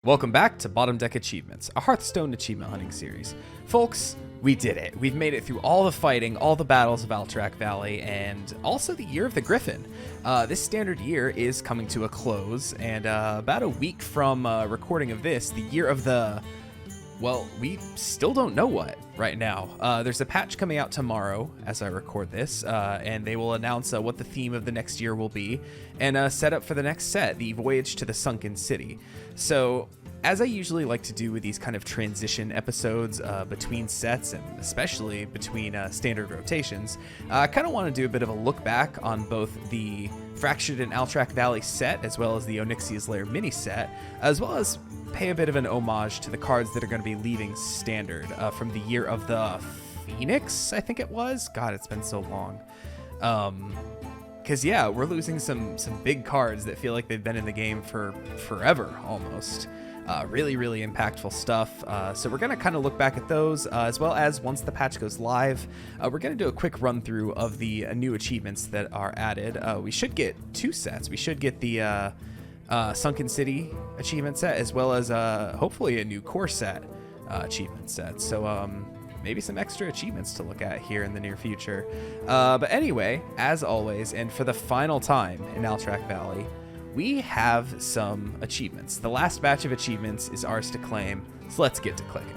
Welcome back to Bottom Deck Achievements, a Hearthstone achievement hunting series. Folks, we did it. We've made it through all the fighting, all the battles of Alterac Valley, and also the Year of the Griffin. This standard year is coming to a close, and about a week from recording of this, the Year of the... Well, we still don't know what right now. There's a patch coming out tomorrow as I record this, and they will announce what the theme of the next year will be, and set up for the next set, the Voyage to the Sunken City. So, as I usually like to do with these kind of transition episodes between sets, and especially between standard rotations, I kind of want to do a bit of a look back on both the Fractured and Alterac Valley set, as well as the Onyxia's Lair mini set, as well as pay a bit of an homage to the cards that are going to be leaving standard from the Year of the Phoenix, I think it was. God, it's been so long. Because, yeah, we're losing some big cards that feel like they've been in the game for forever, almost. Really, really impactful stuff. So we're going to kind of look back at those, as well as once the patch goes live, we're going to do a quick run through of the new achievements that are added. We should get two sets. We should get the Sunken City achievement set, as well as hopefully a new core set achievement set. So maybe some extra achievements to look at here in the near future. But anyway, as always, and for the final time in Alterac Valley, we have some achievements. The last batch of achievements is ours to claim, so let's get to clicking.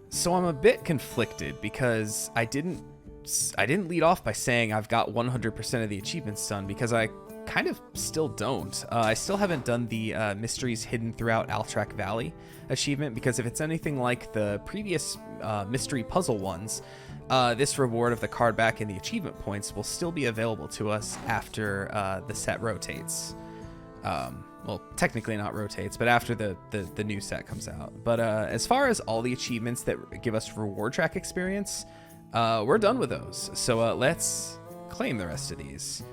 So I'm a bit conflicted because I didn't lead off by saying I've got 100% of the achievements done, because I kind of still don't. I still haven't done the mysteries hidden throughout Alterac Valley achievement, because if it's anything like the previous mystery puzzle ones, this reward of the card back and the achievement points will still be available to us after the set rotates. Well, technically not rotates, but after the new set comes out. But as far as all the achievements that give us reward track experience, we're done with those. So let's claim the rest of these.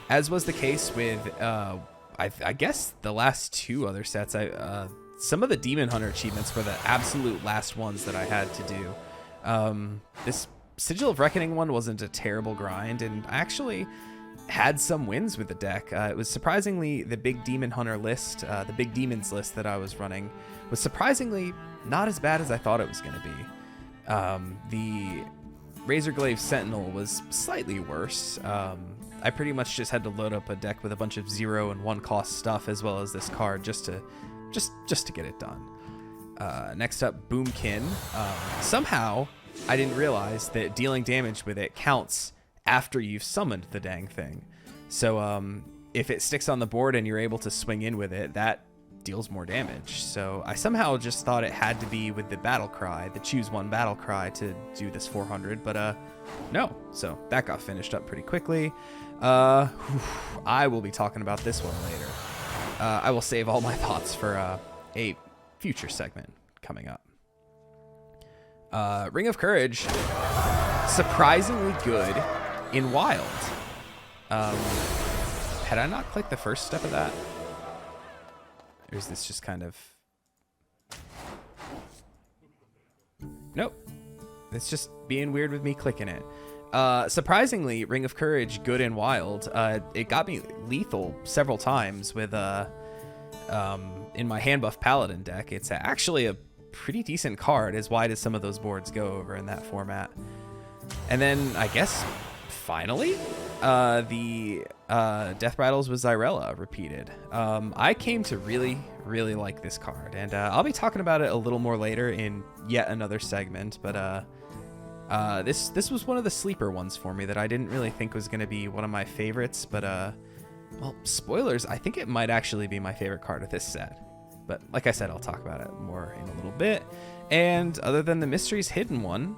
As was the case with, I guess, the last two other sets, some of the Demon Hunter achievements were the absolute last ones that I had to do. This Sigil of Reckoning one wasn't a terrible grind, and I actually had some wins with the deck. It was surprisingly, the big Demon Hunter list, the big Demons list that I was running, was surprisingly not as bad as I thought it was going to be. The Razorglaive Sentinel was slightly worse. I pretty much just had to load up a deck with a bunch of 0 and 1 cost stuff, as well as this card, just to get it done. Next up, Boomkin. Somehow I didn't realize that dealing damage with it counts after you've summoned the dang thing. So if it sticks on the board and you're able to swing in with it, that deals more damage. So I somehow just thought it had to be with the battle cry, the choose one battle cry, to do this 400, but no. So that got finished up pretty quickly. I will be talking about this one later. I will save all my thoughts for a future segment coming up. Ring of Courage, surprisingly good in Wild. Had I not clicked the first step of that? Or is this just kind of... Nope. It's just being weird with me clicking it. Surprisingly, Ring of Courage, good in Wild. It got me lethal several times with in my hand buff Paladin deck. It's actually a pretty decent card, as wide as some of those boards go over in that format. And then, I guess, finally, the Death Battles with Xyrella repeated. I came to really, really like this card, and I'll be talking about it a little more later in yet another segment, but this was one of the sleeper ones for me that I didn't really think was going to be one of my favorites, but well, spoilers, I think it might actually be my favorite card of this set. But like I said, I'll talk about it more in a little bit. And other than the Mysteries Hidden one,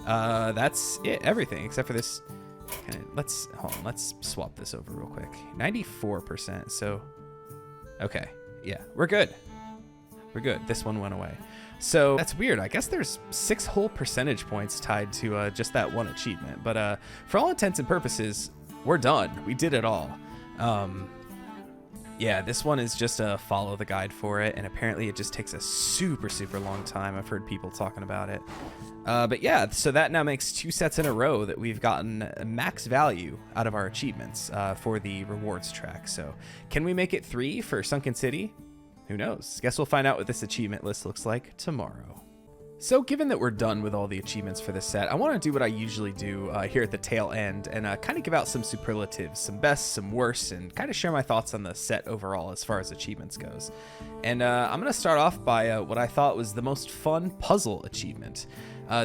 that's it, everything except for this. Let's swap this over real quick. 94%. So, okay, yeah, we're good. We're good. This one went away. So that's weird. I guess there's 6 whole percentage points tied to just that one achievement. But for all intents and purposes, we're done. We did it all. Yeah, this one is just a follow the guide for it, and apparently it just takes a super long time. I've heard people talking about it. But yeah, so that now makes 2 sets in a row that we've gotten a max value out of our achievements for the rewards track. So can we make it 3 for Sunken City? Who knows? Guess we'll find out what this achievement list looks like tomorrow. So given that we're done with all the achievements for this set, I want to do what I usually do here at the tail end and kind of give out some superlatives, some best, some worst, and kind of share my thoughts on the set overall as far as achievements goes. And I'm going to start off by what I thought was the most fun puzzle achievement.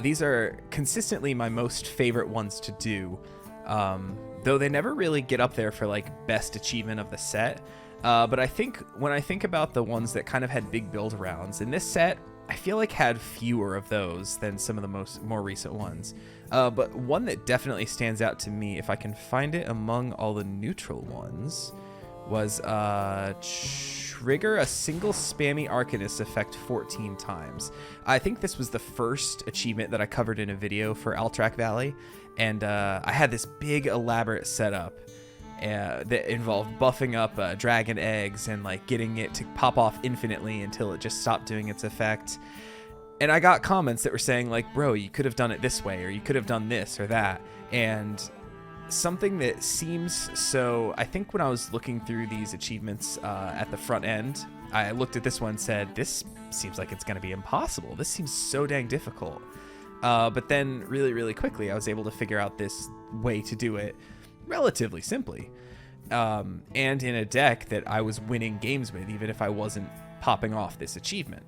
These are consistently my most favorite ones to do, though they never really get up there for like best achievement of the set. But I think when I think about the ones that kind of had big build arounds in this set, I feel like had fewer of those than some of the more recent ones. But one that definitely stands out to me, if I can find it among all the neutral ones, was trigger a single spammy Arcanist effect 14 times. I think this was the first achievement that I covered in a video for Alterac Valley, and I had this big elaborate setup that involved buffing up dragon eggs and like getting it to pop off infinitely until it just stopped doing its effect. And I got comments that were saying like, bro, you could have done it this way, or you could have done this or that. And something that seems so, I think when I was looking through these achievements at the front end, I looked at this one and said, this seems like it's going to be impossible. This seems so dang difficult. But then really, really quickly, I was able to figure out this way to do it relatively simply, and in a deck that I was winning games with, even if I wasn't popping off this achievement.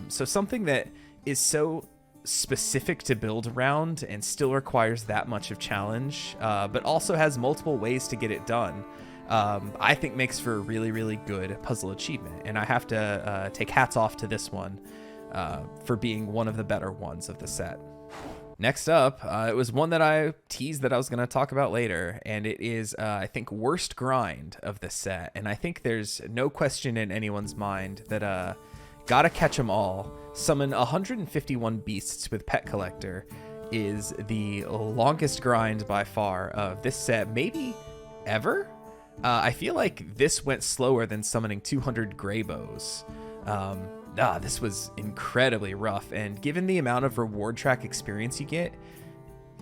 So something that is so specific to build around and still requires that much of challenge, but also has multiple ways to get it done, I think makes for a really, really good puzzle achievement. And I have to take hats off to this one for being one of the better ones of the set. Next up, it was one that I teased that I was going to talk about later, and it is, I think, worst grind of the set. And I think there's no question in anyone's mind that gotta catch 'em all, summon 151 beasts with Pet Collector is the longest grind by far of this set, maybe ever. I feel like this went slower than summoning 200 Greybows. This was incredibly rough, and given the amount of reward track experience you get,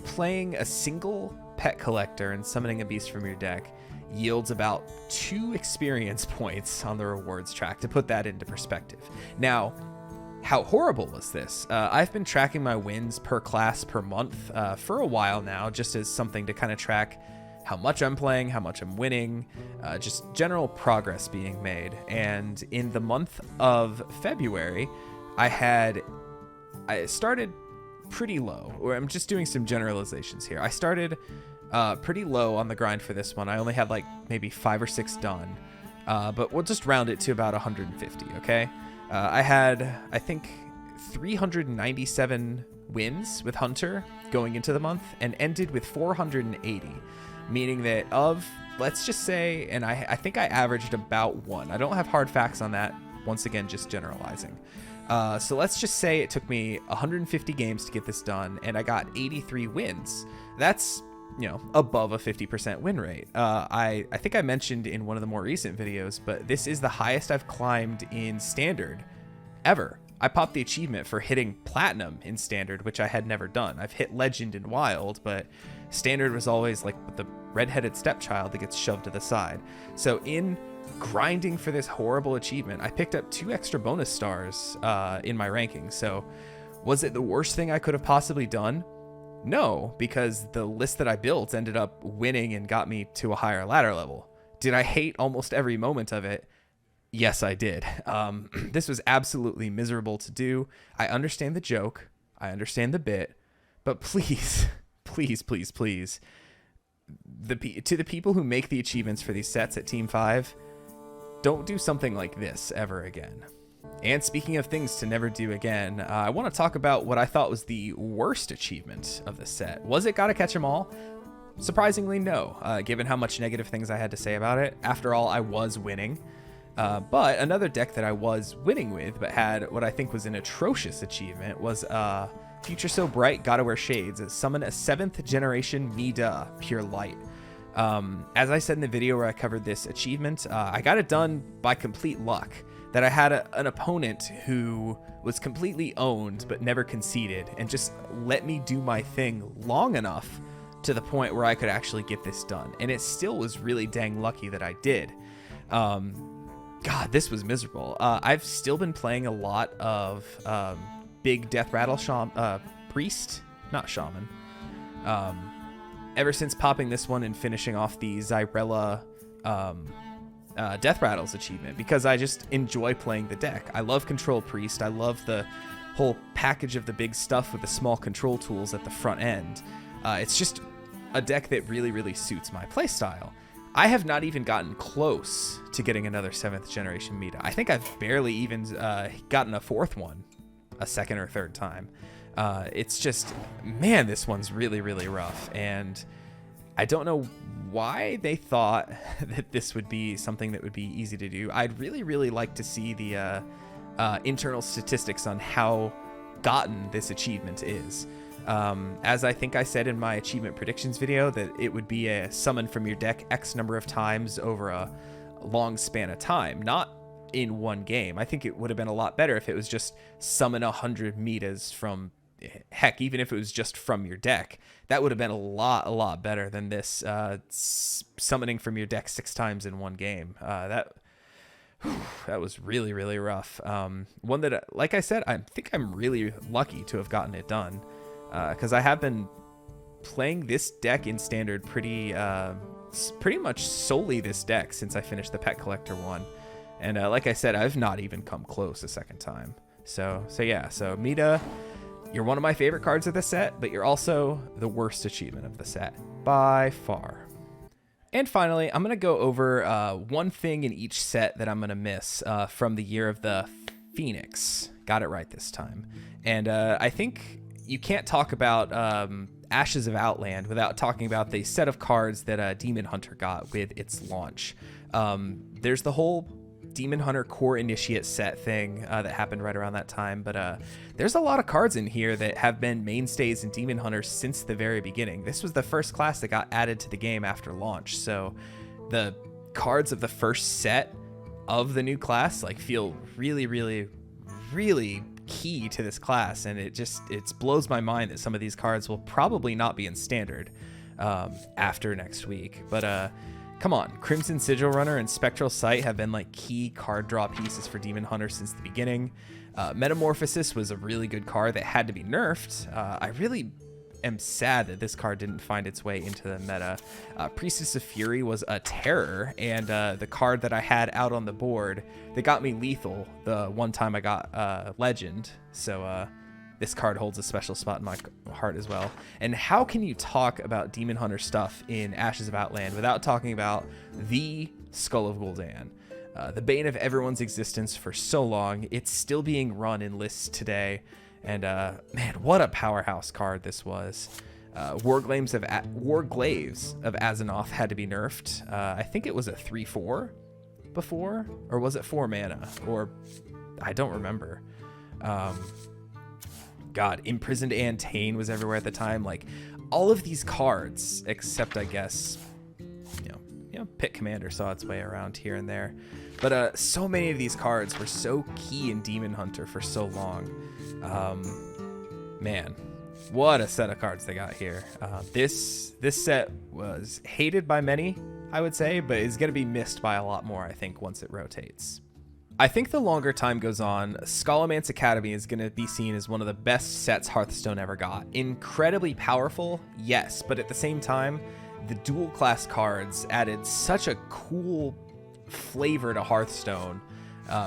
playing a single Pet Collector and summoning a beast from your deck yields about 2 experience points on the rewards track, to put that into perspective. Now, how horrible was this? I've been tracking my wins per class per month for a while now, just as something to kind of track how much I'm playing, how much I'm winning, just general progress being made. And in the month of February, I started pretty low, or I'm just doing some generalizations here. I started pretty low on the grind for this one. I only had like maybe 5 or 6 done, but we'll just round it to about 150, okay? I had, I think, 397 wins with Hunter going into the month and ended with 480. Meaning that of, let's just say, and I think I averaged about 1. I don't have hard facts on that. Once again, just generalizing. So let's just say it took me 150 games to get this done, and I got 83 wins. That's, above a 50% win rate. I think I mentioned in one of the more recent videos, but this is the highest I've climbed in Standard ever. I popped the achievement for hitting Platinum in Standard, which I had never done. I've hit Legend in Wild, but Standard was always like the redheaded stepchild that gets shoved to the side. So in grinding for this horrible achievement, I picked up 2 extra bonus stars in my ranking. So was it the worst thing I could have possibly done? No, because the list that I built ended up winning and got me to a higher ladder level. Did I hate almost every moment of it? Yes, I did. This was absolutely miserable to do. I understand the joke. I understand the bit. But please, please, please, please, to the people who make the achievements for these sets at Team 5, don't do something like this ever again. And speaking of things to never do again, I want to talk about what I thought was the worst achievement of the set. Was it Gotta Catch 'Em All? Surprisingly, no, given how much negative things I had to say about it. After all, I was winning. But another deck that I was winning with, but had what I think was an atrocious achievement, was Future So Bright, Gotta Wear Shades. Summon a 7th generation Mida, Pure Light. As I said in the video where I covered this achievement, I got it done by complete luck. that I had an opponent who was completely owned but never conceded and just let me do my thing long enough to the point where I could actually get this done. And it still was really dang lucky that I did. God, this was miserable. I've still been playing a lot of big death rattle priest, not shaman. Ever since popping this one and finishing off the Zyrella death rattles achievement, because I just enjoy playing the deck. I love control priest. I love the whole package of the big stuff with the small control tools at the front end. It's just a deck that really, really suits my playstyle. I have not even gotten close to getting another 7th generation Meta. I think I've barely even gotten a 4th one a second or third time. It's just, man, this one's really, really rough. And I don't know why they thought that this would be something that would be easy to do. I'd really, really like to see the internal statistics on how gotten this achievement is. As I think I said in my achievement predictions video, that it would be a summon from your deck X number of times over a long span of time, not in one game. I think it would have been a lot better if it was just summon 100 metas from, heck, even if it was just from your deck. That would have been a lot better than this summoning from your deck 6 times in one game. That was really, really rough. One that, like I said, I think I'm really lucky to have gotten it done. Because I have been playing this deck in Standard pretty much solely this deck since I finished the Pet Collector one. And like I said, I've not even come close a second time. So yeah, so Mita, you're one of my favorite cards of the set, but you're also the worst achievement of the set by far. And finally, I'm going to go over one thing in each set that I'm going to miss from the Year of the Phoenix. Got it right this time. And I think you can't talk about Ashes of Outland without talking about the set of cards that Demon Hunter got with its launch. There's the whole Demon Hunter Core Initiate set thing that happened right around that time, but there's a lot of cards in here that have been mainstays in Demon Hunter since the very beginning. This was the first class that got added to the game after launch, so the cards of the first set of the new class like feel really, really, really key to this class, and it blows my mind that some of these cards will probably not be in Standard after next week. But come on, Crimson Sigil Runner and Spectral Sight have been like key card draw pieces for Demon Hunter since the beginning. Metamorphosis was a really good card that had to be nerfed. I really am sad that this card didn't find its way into the meta. Priestess of Fury was a terror, and the card that I had out on the board that got me lethal the one time I got Legend. So this card holds a special spot in my heart as well. And how can you talk about Demon Hunter stuff in Ashes of Outland without talking about the Skull of Gul'dan? The bane of everyone's existence for so long. It's still being run in lists today. And man, what a powerhouse card this was. Warglaves of Azzinoth had to be nerfed. I think it was a 3/4 before, or was it 4 mana? Or I don't remember. God, Imprisoned Antane was everywhere at the time. Like all of these cards, except I guess, you know, Pit Commander saw its way around here and there. But so many of these cards were so key in Demon Hunter for so long. Man, what a set of cards they got here. This set was hated by many, I would say, but is going to be missed by a lot more, I think, once it rotates. I think the longer time goes on, Scholomance Academy is going to be seen as one of the best sets Hearthstone ever got. Incredibly powerful, yes, but at the same time, the dual class cards added such a cool flavor to Hearthstone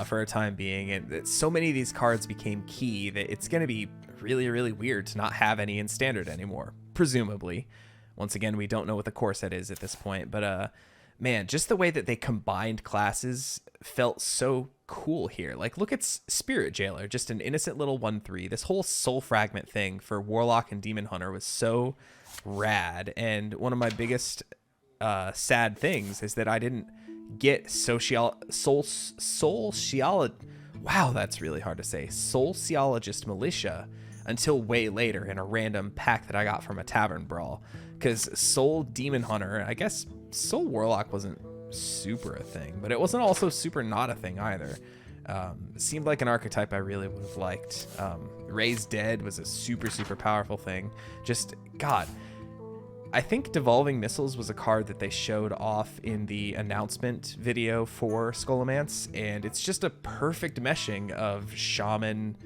for a time being, and so many of these cards became key that it's going to be really, really weird to not have any in Standard anymore, presumably. Once again, we don't know what the core set is at this point, but man, just the way that they combined classes felt so cool here. Like, look at Spirit Jailer, just an innocent little 1/3. This whole Soul Fragment thing for Warlock and Demon Hunter was so rad, and one of my biggest sad things is that I didn't get wow, that's really hard to say, Sociologist Militia until way later in a random pack that I got from a tavern brawl, because Soul Demon Hunter, I guess Soul Warlock wasn't super a thing, but it wasn't also super not a thing either. Seemed like an archetype I really would have liked. Raise Dead was a super, super powerful thing. Just, God, I think Devolving Missiles was a card that they showed off in the announcement video for Scholomance, and it's just a perfect meshing of Shaman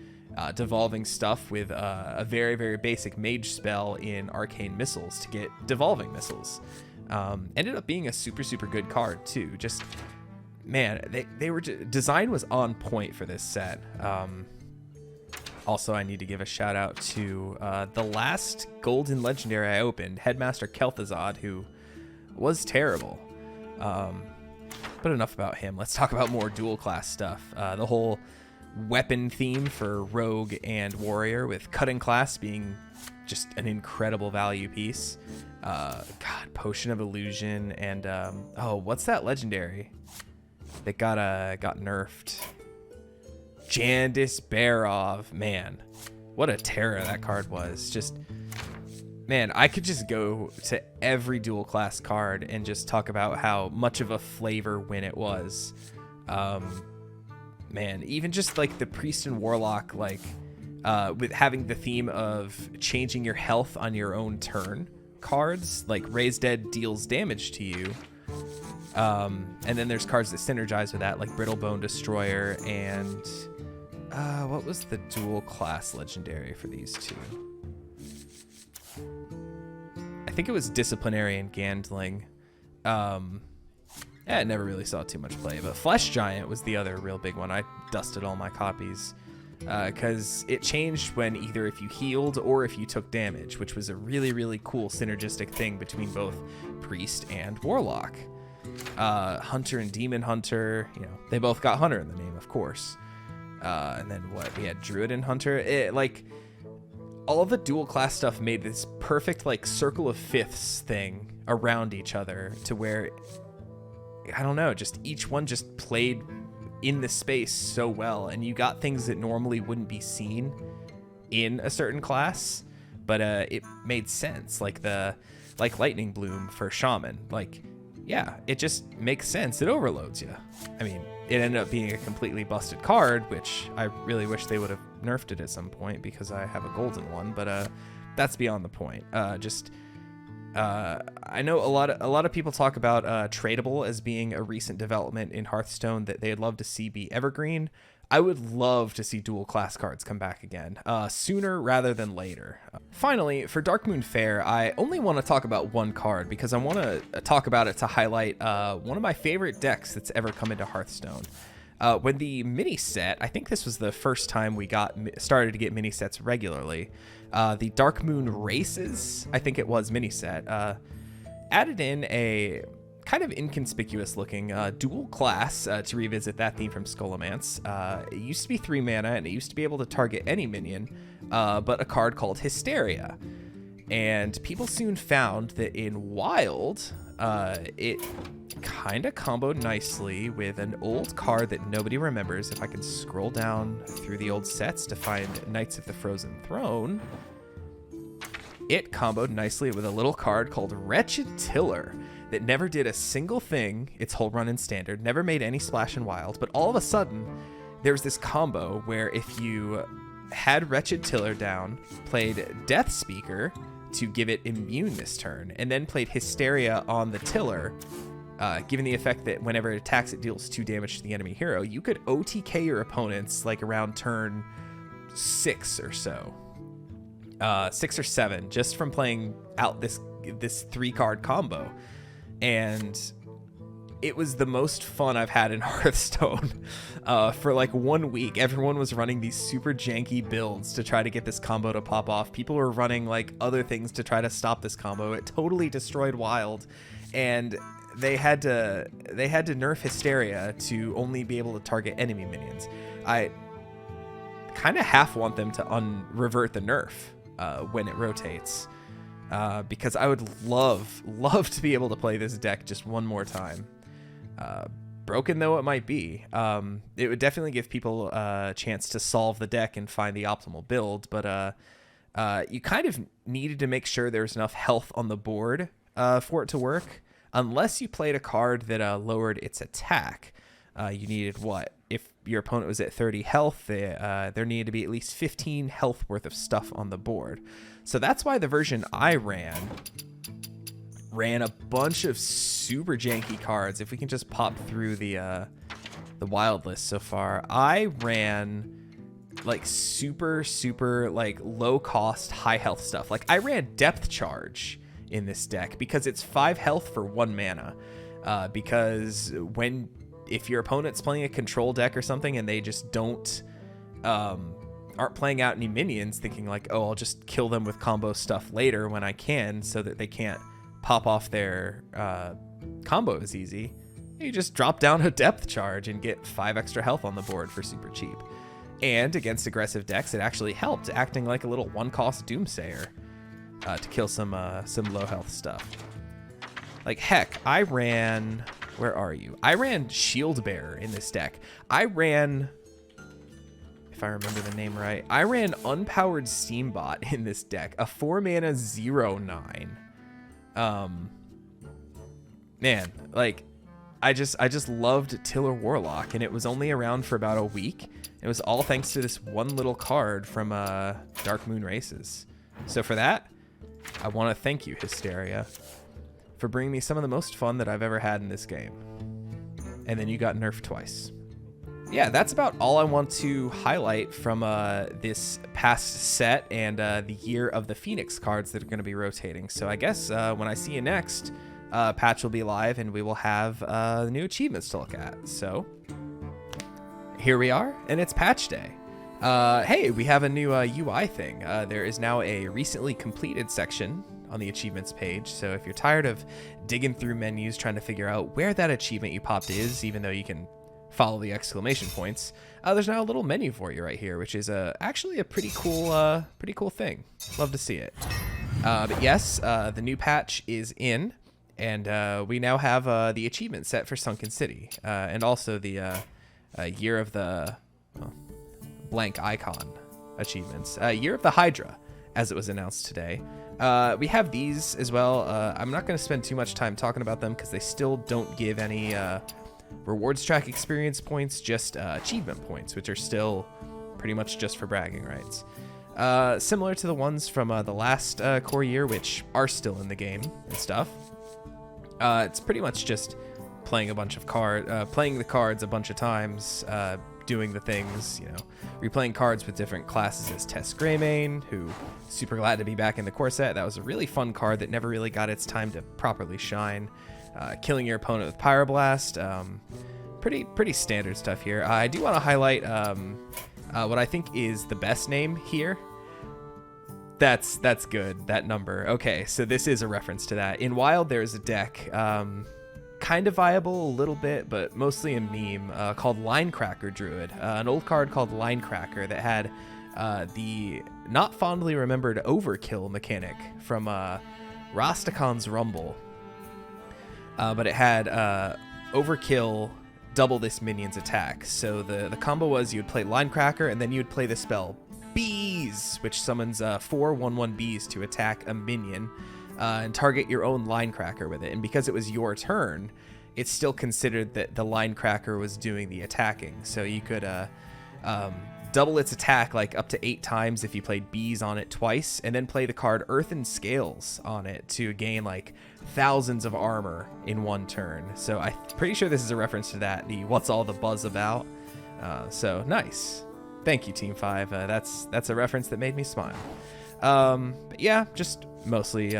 devolving stuff with a very, very basic mage spell in Arcane Missiles to get Devolving Missiles. Ended up being a super, super good card, too. Just, man, they were design was on point for this set. Also, I need to give a shout out to the last Golden Legendary I opened, Headmaster Kel'Thuzad, who was terrible. But enough about him. Let's talk about more dual class stuff. The whole weapon theme for Rogue and Warrior, with Cutting Class being just an incredible value piece. God, Potion of Illusion, and oh, what's that legendary that got nerfed? Jandis Barov. Man, what a terror that card was. Just, man, I could just go to every dual class card and just talk about how much of a flavor win it was. Man, even just like the Priest and Warlock, like with having the theme of changing your health on your own turn cards, like Raise Dead deals damage to you. And then there's cards that synergize with that, like Brittlebone Destroyer and what was the dual class legendary for these two? I think it was Disciplinarian Gandling. Yeah, I never really saw too much play, but Flesh Giant was the other real big one. I dusted all my copies because it changed when either if you healed or if you took damage, which was a really, really cool synergistic thing between both Priest and Warlock. Hunter and Demon Hunter, you know, they both got Hunter in the name, of course. And then what? We had Druid and Hunter. Like, all of the dual class stuff made this perfect, like, circle of fifths thing around each other to where, I don't know, just each one just played in the space so well, and you got things that normally wouldn't be seen in a certain class, but it made sense, like Lightning Bloom for Shaman. Like, yeah, it just makes sense. It overloads you. I mean, it ended up being a completely busted card, which I really wish they would have nerfed it at some point because I have a golden one, but that's beyond the point. I know a lot of people talk about tradable as being a recent development in Hearthstone that they'd love to see be evergreen. I would love to see dual class cards come back again, sooner rather than later. Finally, for Darkmoon Faire, I only want to talk about one card because I want to talk about it to highlight one of my favorite decks that's ever come into Hearthstone. When the mini set, I think this was the first time we started to get mini sets regularly. The Darkmoon Races, I think it was mini set, added in a kind of inconspicuous looking dual class to revisit that theme from Scholomance. It used to be 3 mana and it used to be able to target any minion, but a card called Hysteria. And people soon found that in Wild, it kind of comboed nicely with an old card that nobody remembers. If I can scroll down through the old sets to find Knights of the Frozen Throne, it comboed nicely with a little card called Wretched Tiller that never did a single thing its whole run in Standard, never made any splash in Wild, but all of a sudden, there's this combo where if you had Wretched Tiller down, played Death Speaker to give it immune this turn, and then played Hysteria on the Tiller, given the effect that whenever it attacks, it deals 2 damage to the enemy hero, you could OTK your opponents like around turn 6 or so. 6 or 7, just from playing out this 3-card combo. And it was the most fun I've had in Hearthstone. For like 1 week, everyone was running these super janky builds to try to get this combo to pop off. People were running like other things to try to stop this combo. It totally destroyed Wild, and they had to nerf Hysteria to only be able to target enemy minions. I kind of half want them to revert the nerf when it rotates. Because I would love to be able to play this deck just one more time. Broken though it might be, it would definitely give people a chance to solve the deck and find the optimal build, but you kind of needed to make sure there's enough health on the board for it to work, unless you played a card that lowered its attack. You needed what? If your opponent was at 30 health, there needed to be at least 15 health worth of stuff on the board. So that's why the version I ran a bunch of super janky cards. If we can just pop through the wild list so far, I ran like super like low cost, high health stuff. Like I ran Depth Charge in this deck because it's 5 health for 1 mana. Because if your opponent's playing a control deck or something and they just aren't playing out any minions, thinking like, oh, I'll just kill them with combo stuff later when I can, so that they can't pop off their combo as easy, you just drop down a Depth Charge and get 5 extra health on the board for super cheap. And against aggressive decks, it actually helped, acting like a little 1-cost Doomsayer to kill some low health stuff. Like, heck, I ran... Where are you? I ran Shield Bearer in this deck. I ran... If I remember the name right, I ran Unpowered Steambot in this deck. A 4-mana 0/9. Man, like, I just loved Tiller Warlock, and it was only around for about a week. It was all thanks to this one little card from Dark Moon Races. So for that, I want to thank you, Hysteria, for bringing me some of the most fun that I've ever had in this game. And then you got nerfed twice. Yeah, that's about all I want to highlight from this past set and the Year of the Phoenix cards that are going to be rotating. So I guess when I see you next, patch will be live and we will have the new achievements to look at. So here we are, and it's patch day. Hey, we have a new UI thing. There is now a recently completed section on the achievements page. So if you're tired of digging through menus trying to figure out where that achievement you popped is, even though you can follow the exclamation points, there's now a little menu for you right here, which is actually a pretty cool thing. Love to see it. But yes, the new patch is in, and we now have the achievement set for Sunken City, and also the Year of the blank icon achievements. Year of the Hydra, as it was announced today. We have these as well. I'm not going to spend too much time talking about them because they still don't give any rewards track experience points, just achievement points, which are still pretty much just for bragging rights. Similar to the ones from the last core year, which are still in the game and stuff. It's pretty much just playing playing the cards a bunch of times, doing the things, you know, replaying cards with different classes as Tess Greymane, who super glad to be back in the core set. That was a really fun card that never really got its time to properly shine. Killing your opponent with Pyroblast, pretty standard stuff here. I do want to highlight what I think is the best name here. That's good, that number. Okay, so this is a reference to that. In Wild, there's a deck, kind of viable a little bit, but mostly a meme, called Linecracker Druid. An old card called Linecracker that had the not fondly remembered Overkill mechanic from Rastakon's Rumble. But it had Overkill double this minion's attack. So the combo was you would play Linecracker, and then you would play the spell Bees, which summons 4 1/1 bees to attack a minion and target your own Linecracker with it. And because it was your turn, it's still considered that the Linecracker was doing the attacking. So you could double its attack like up to 8 times if you played bees on it twice, and then play the card Earthen Scales on it to gain like thousands of armor in one turn. So I'm pretty sure this is a reference to that, the what's all the buzz about. So nice. Thank you, Team 5. That's a reference that made me smile. But yeah, just mostly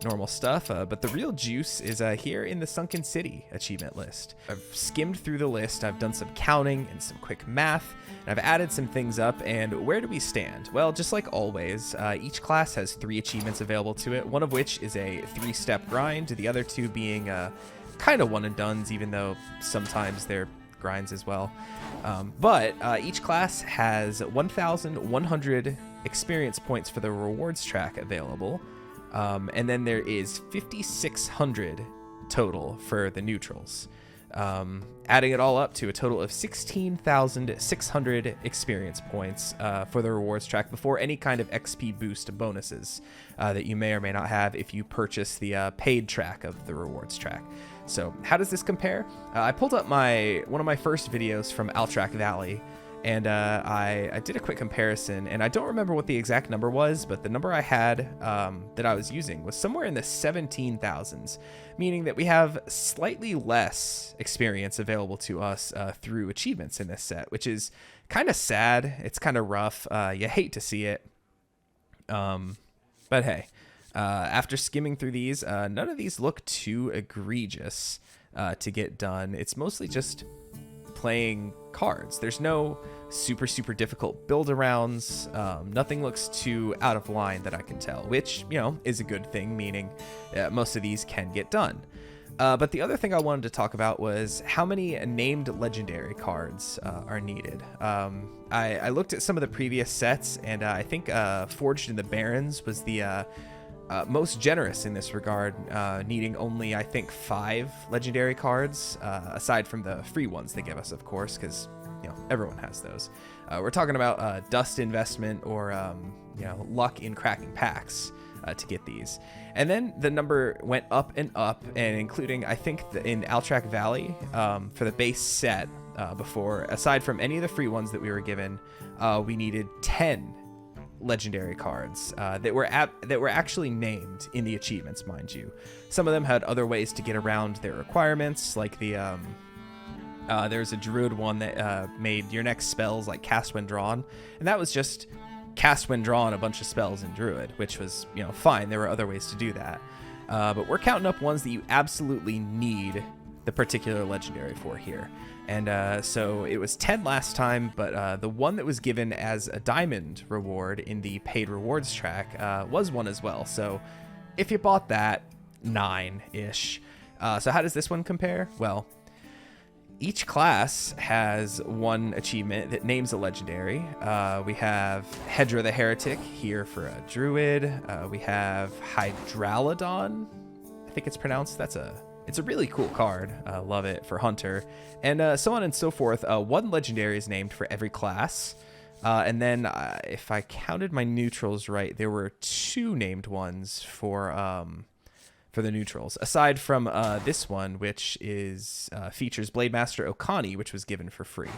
normal stuff. But the real juice is here in the Sunken City achievement list. I've skimmed through the list. I've done some counting and some quick math, and I've added some things up. And where do we stand? Well, just like always, each class has 3 achievements available to it, one of which is a 3-step grind, the other 2 being kind of one-and-dones, even though sometimes they're grinds as well. But each class has 1,100 experience points for the rewards track available, and then there is 5,600 total for the neutrals. adding it all up to a total of 16,600 experience points for the rewards track before any kind of XP boost bonuses that you may or may not have if you purchase the paid track of the rewards track. So how does this compare? I pulled up one of my first videos from Alterac Valley, and I did a quick comparison, and I don't remember what the exact number was, but the number I had that I was using was somewhere in the 17,000s, meaning that we have slightly less experience available to us through achievements in this set, which is kind of sad. It's kind of rough. You hate to see it. But hey, after skimming through these, none of these look too egregious to get done. It's mostly just playing cards. There's no super difficult build arounds. Nothing looks too out of line that I can tell, which, you know, is a good thing, meaning most of these can get done. But the other thing I wanted to talk about was how many named legendary cards are needed. I looked at some of the previous sets, and I think Forged in the Barrens was the most generous in this regard, needing only, I think, 5 legendary cards, aside from the free ones they give us, of course, because, you know, everyone has those. We're talking about dust investment or, you know, luck in cracking packs to get these. And then the number went up and up, and including, I think, in Alterac Valley, for the base set, before, aside from any of the free ones that we were given, we needed 10 legendary cards that were actually named in the achievements, mind you. Some of them had other ways to get around their requirements, like the there's a druid one that made your next spells like cast when drawn, and that was just cast when drawn a bunch of spells in druid, which was, you know, fine. There were other ways to do that, but we're counting up ones that you absolutely need the particular legendary for here. And so it was 10 last time, but the one that was given as a diamond reward in the paid rewards track was one as well. So if you bought that, 9-ish. So how does this one compare? Well, each class has one achievement that names a legendary. We have Hedra the Heretic here for a druid. We have Hydralodon, I think it's pronounced. It's a really cool card. Love it, for Hunter. And so on and so forth. One legendary is named for every class. And then if I counted my neutrals right, there were 2 named ones for the neutrals. Aside from this one, which is features Blademaster Okani, which was given for free.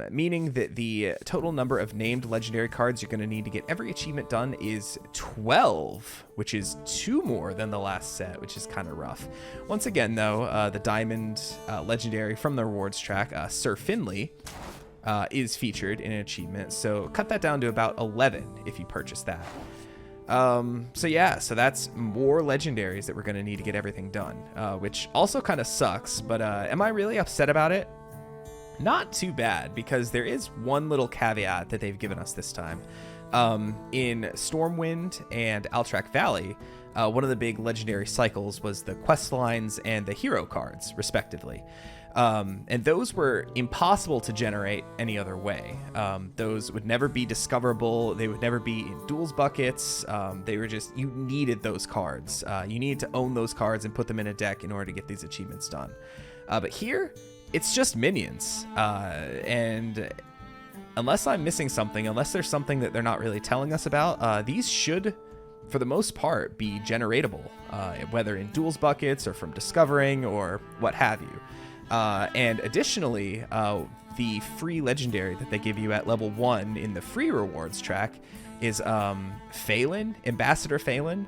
Meaning that the total number of named legendary cards you're going to need to get every achievement done is 12, which is 2 more than the last set, which is kind of rough. Once again, though, the diamond legendary from the rewards track, Sir Finley, is featured in an achievement, so cut that down to about 11 if you purchase that. So yeah, so that's more legendaries that we're going to need to get everything done, which also kind of sucks, but am I really upset about it? Not too bad, because there is one little caveat that they've given us this time. In Stormwind and Alterac Valley, one of the big legendary cycles was the quest lines and the hero cards, respectively. And those were impossible to generate any other way. Those would never be discoverable. They would never be in duels buckets. They were just, you needed those cards. You needed to own those cards and put them in a deck in order to get these achievements done. But here, it's just minions. And unless I'm missing something, unless there's something that they're not really telling us about, these should, for the most part, be generatable, whether in duels buckets or from discovering or what have you. And additionally, the free legendary that they give you at level 1 in the free rewards track is Phelan, Ambassador Phelan,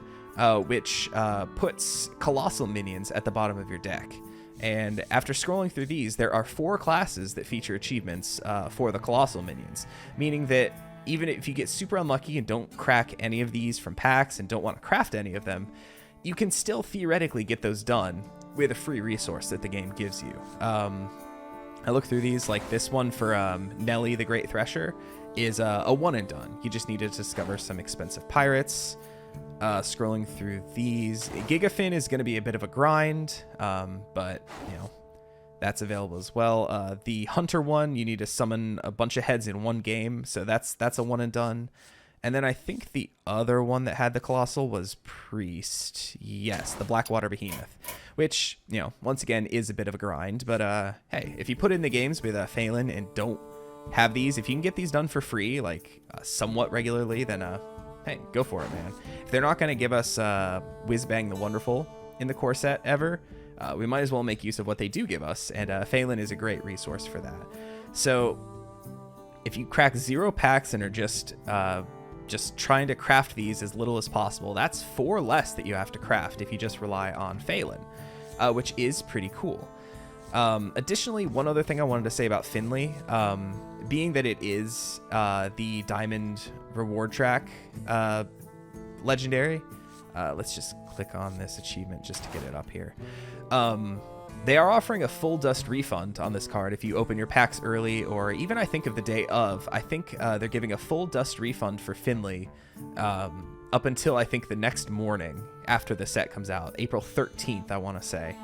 which puts colossal minions at the bottom of your deck. And after scrolling through these, there are 4 classes that feature achievements for the colossal minions, meaning that even if you get super unlucky and don't crack any of these from packs and don't want to craft any of them, you can still theoretically get those done with a free resource that the game gives you. I look through these, like this one for Nelly the Great Thresher is a one and done. You just need to discover some expensive pirates. Scrolling through these, Gigafin is going to be a bit of a grind, but you know, that's available as well. The Hunter one, you need to summon a bunch of heads in one game, so that's a one and done. And then I think the other one that had the Colossal was Priest. Yes, the Blackwater Behemoth, which, you know, once again is a bit of a grind. But hey, if you put in the games with Phelan and don't have these, if you can get these done for free, like somewhat regularly, then hey, go for it, man. If they're not going to give us Whiz-Bang the Wonderful in the core set ever, we might as well make use of what they do give us, and Phelan is a great resource for that. So if you crack 0 packs and are just trying to craft these as little as possible, that's 4 less that you have to craft if you just rely on Phelan, which is pretty cool. Additionally, one other thing I wanted to say about Finley, being that it is the Diamond Reward Track legendary, let's just click on this achievement just to get it up here. They are offering a full dust refund on this card if you open your packs early, or even I think of the day of. I think they're giving a full dust refund for Finley up until I think the next morning after the set comes out, April 13th, I want to say.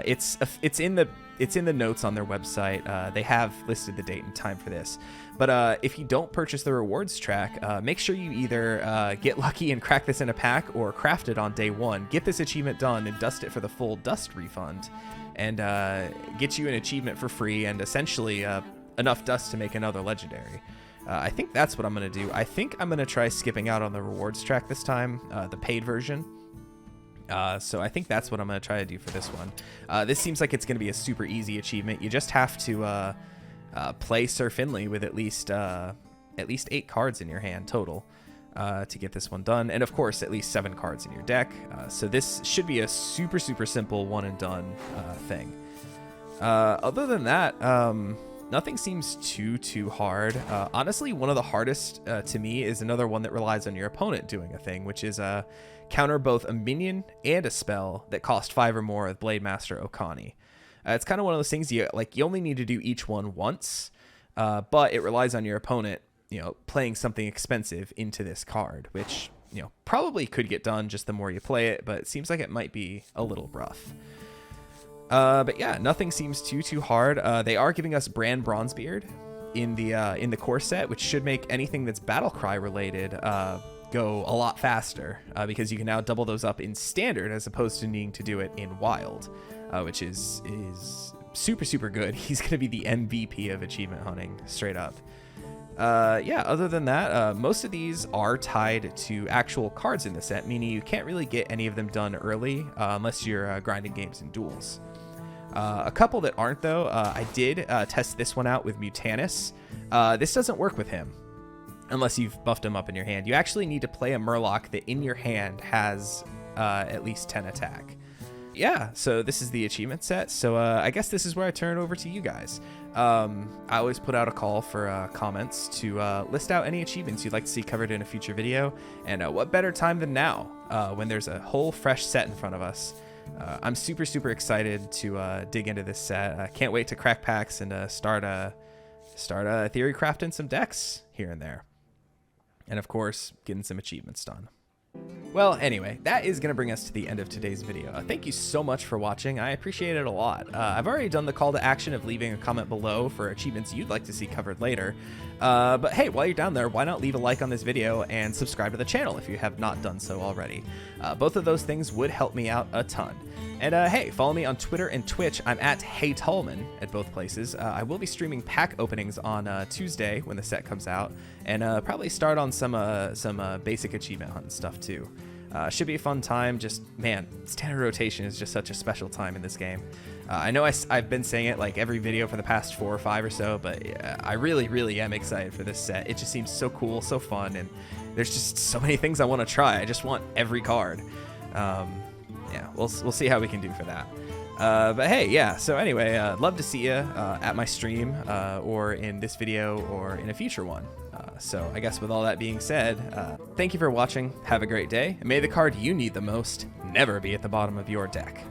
It's in the notes on their website. They have listed the date and time for this. But if you don't purchase the rewards track, make sure you either get lucky and crack this in a pack or craft it on day 1. Get this achievement done and dust it for the full dust refund, and get you an achievement for free and essentially enough dust to make another legendary. I think that's what I'm going to do. I think I'm going to try skipping out on the rewards track this time, the paid version. So I think that's what I'm going to try to do for this one. This seems like it's going to be a super easy achievement. You just have to play Sir Finley with at least 8 cards in your hand total to get this one done. And of course, at least 7 cards in your deck. So this should be a super simple one and done thing. Other than that, nothing seems too hard. Honestly, one of the hardest to me is another one that relies on your opponent doing a thing, which is counter both a minion and a spell that cost 5 or more with Blade Master Okani. It's kind of one of those things you only need to do each one once, but it relies on your opponent, playing something expensive into this card, which, probably could get done just the more you play it, but it seems like it might be a little rough. But yeah, nothing seems too hard. They are giving us Brand Bronzebeard in the core set, which should make anything that's Battlecry related go a lot faster, because you can now double those up in standard as opposed to needing to do it in wild, which is super good. He's going to be the MVP of achievement hunting, straight up. Yeah, other than that, most of these are tied to actual cards in the set, meaning you can't really get any of them done early unless you're grinding games and duels. A couple that aren't, though, I did test this one out with Mutanus. This doesn't work with him unless you've buffed him up in your hand. You actually need to play a Murloc that in your hand has at least 10 attack. Yeah, so this is the achievement set. So I guess this is where I turn it over to you guys. I always put out a call for comments to list out any achievements you'd like to see covered in a future video. And what better time than now when there's a whole fresh set in front of us. I'm super excited to dig into this set. I can't wait to crack packs and start theory crafting some decks here and there. And of course, getting some achievements done. Well, anyway, that is going to bring us to the end of today's video. Thank you so much for watching. I appreciate it a lot. I've already done the call to action of leaving a comment below for achievements you'd like to see covered later. But hey, while you're down there, why not leave a like on this video and subscribe to the channel if you have not done so already. Both of those things would help me out a ton. And hey, follow me on Twitter and Twitch. I'm at HeyTallman at both places. I will be streaming pack openings on Tuesday when the set comes out, and probably start on some basic achievement hunt stuff too. Should be a fun time. Just, man, standard rotation is just such a special time in this game. I know I've been saying it like every video for the past 4 or 5 or so, but I really am excited for this set. It just seems so cool, so fun, and there's just so many things I want to try. I just want every card. Yeah, we'll see how we can do for that. But hey, yeah, so anyway, love to see you at my stream or in this video or in a future one. So I guess with all that being said, thank you for watching, have a great day, and may the card you need the most never be at the bottom of your deck.